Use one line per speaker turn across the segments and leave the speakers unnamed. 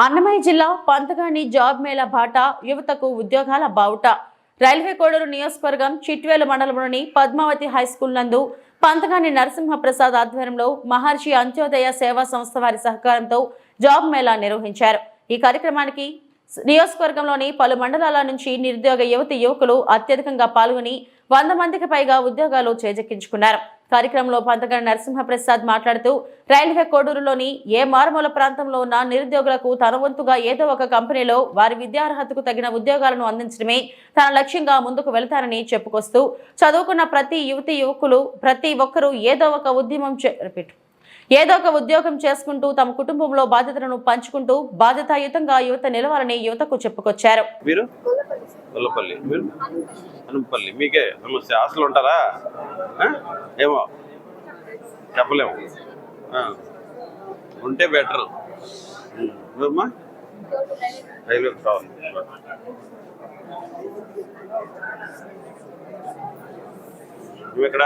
అన్నమయ్య జిల్లా పంతగాని జాబ్ మేళా బాట యువతకు ఉద్యోగాల బావుట. రైల్వే కోడూరు నియోజకవర్గం చిట్వేలు మండలంలోని పద్మావతి హైస్కూల్ నందు పంతగాని నరసింహప్రసాద్ ఆధ్వర్యంలో మహర్షి అంత్యోదయ సేవా సంస్థ వారి సహకారంతో జాబ్ మేళా నిర్వహించారు. ఈ కార్యక్రమానికి నియోజకవర్గంలోని పలు మండలాల నుంచి నిరుద్యోగ యువతి యువకులు అత్యధికంగా పాల్గొని 100 మందికి పైగా ఉద్యోగాలు చేజెక్కించుకున్నారు. కార్యక్రమంలో పంతగాని నరసింహప్రసాద్ మాట్లాడుతూ రైల్వే కోడూరులోని ఏ మారుమూల ప్రాంతంలో ఉన్న నిరుద్యోగులకు తన వంతుగా ఏదో ఒక కంపెనీలో వారి విద్యార్హతకు తగిన ఉద్యోగాలను అందించడమే తన లక్ష్యంగా ముందుకు వెళతారని చెప్పుకొస్తూ చదువుకున్న ప్రతి యువతి యువకులు ప్రతి ఒక్కరూ ఏదో ఒక ఉద్యోగం చేసుకుంటూ తమ కుటుంబంలో బాధ్యతలను పంచుకుంటూ బాధ్యతాయుతంగా యువత నిలవాలని యువతకు చెప్పుకొచ్చారు.
మీకే సమస్య ఆశలు ఉంటారా? ఏమో చెప్పలేము, ఉంటే బెటర్. రైల్వే కావాలి. నువ్వు ఎక్కడ?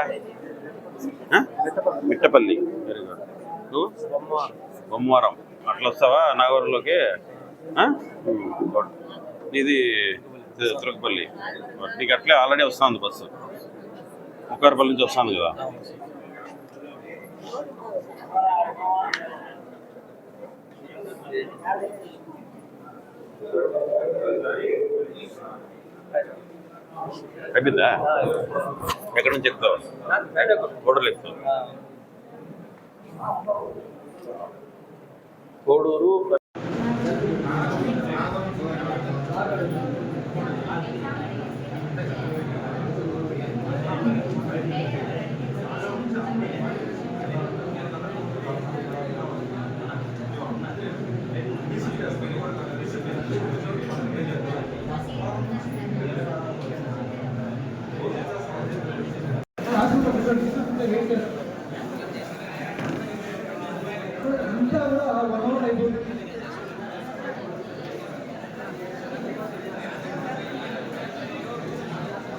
మిట్టపల్లి. Very good. నువ్వు బొమ్మవరం అట్లా వస్తావా నాగవరంలోకి? ఇది తిరుపతిపల్లి. నీకు అట్లే ఆల్రెడీ వస్తుంది బస్సు, ముక్కారపల్లి నుంచి వస్తుంది కదా. అయిపోయిందా? ఎక్కడి నుంచి ఎక్కుతావు? కోడూరు ఎక్కుతావు. కోడూరు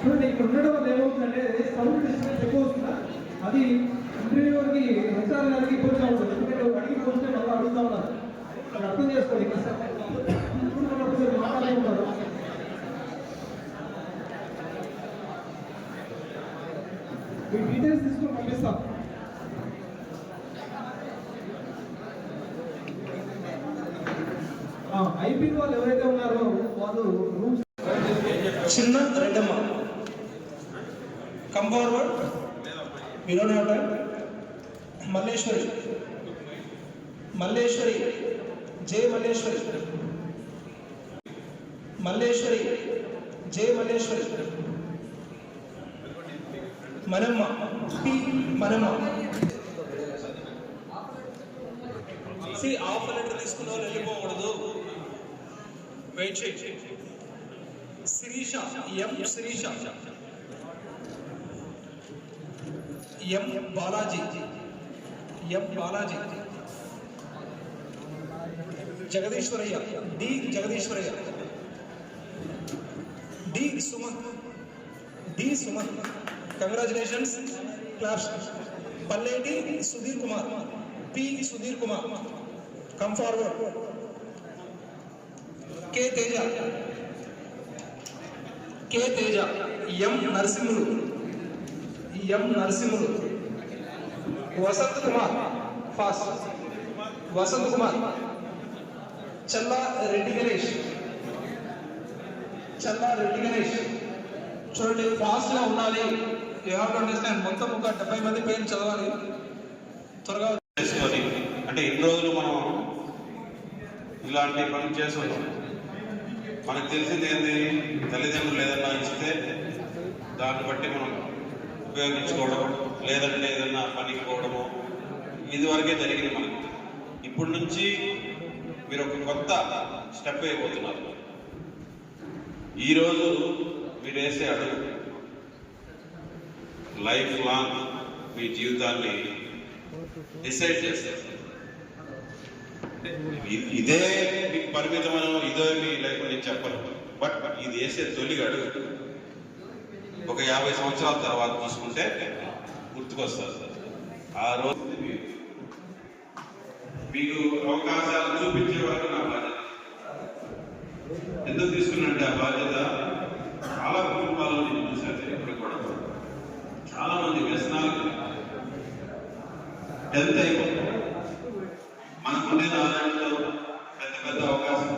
చూడండి, ఇక్కడ ఉండడం వల్ల ఏమవుతుందంటే సౌండ్ డిస్టర్బెన్స్ ఎక్కువ వస్తుందా? అది ఇంటర్వ్యూకి హెచ్ఆర్ గారికి కొంచెం ఉంటుంది. ఎందుకంటే అడిగి పోతే మళ్ళీ అడుగుతా ఉన్నారు. అది అర్థం చేసుకోండి. ఇప్పుడు మాట్లాడుతూ ఉంటారు. మీ డీటెయిల్స్ తీసుకొని పంపిస్తాం. ఐపీ వాళ్ళు ఎవరైతే ఉన్నారో వాళ్ళు రూమ్స్
చిన్న Reddamma come forward. We don't have time. Malleshwari J Malleshwari J Malleshwari Manamma P Manamma. See, offer letter తీసుకున్న వాళ్ళు వెళ్ళిపోకూడదు. వెయిట్ చేయి. Sirisha M Sirisha M Balaji Jagadeeswarayya D Jagadeeswarayya D Suman congratulations class. Palleti Sudheer Kumar P Sudheer Kumar come forward. K Teja M Narasimhulu Vasanth Kumar fast Challa Reddy Ganesh చూడండి, fast గా ఉండాలి. You have to understand. మొత్తం ఒక 70 మంది పేర్లు చదవాలి త్వరగా
చేసుకొని. అంటే ఇన్ని రోజులు మనం ఇలాంటి పనులు చేస్తున్నాం. మనకు తెలిసింది ఏంది? తల్లిదండ్రులు ఏదన్నా ఇస్తే దాన్ని బట్టి మనం ఉపయోగించుకోవడం, లేదంటే ఏదన్నా పనికి పోవడము, ఇదివరకే జరిగింది మనకి. ఇప్పటి నుంచి మీరు ఒక కొత్త స్టెప్ అయిపోతున్నారు. ఈరోజు మీరు వేసే అడుగు లైఫ్ లాంగ్ మీ జీవితాన్ని డిసైడ్ చేస్తారు. ఇదే మీకు పరిమితమైన ఇదే మీ లైఫ్ నేను చెప్పను. బట్ ఇది వేసే తొలిగా అడుగు ఒక 50 సంవత్సరాల తర్వాత తీసుకుంటే గుర్తుకొస్తారు. ఆ రోజు మీకు అవకాశాలు చూపించే వరకు నా బాధ్యత. 10th అయిపోతుంది. మనకుండే నాలెడ్జ్లో పెద్ద పెద్ద అవకాశం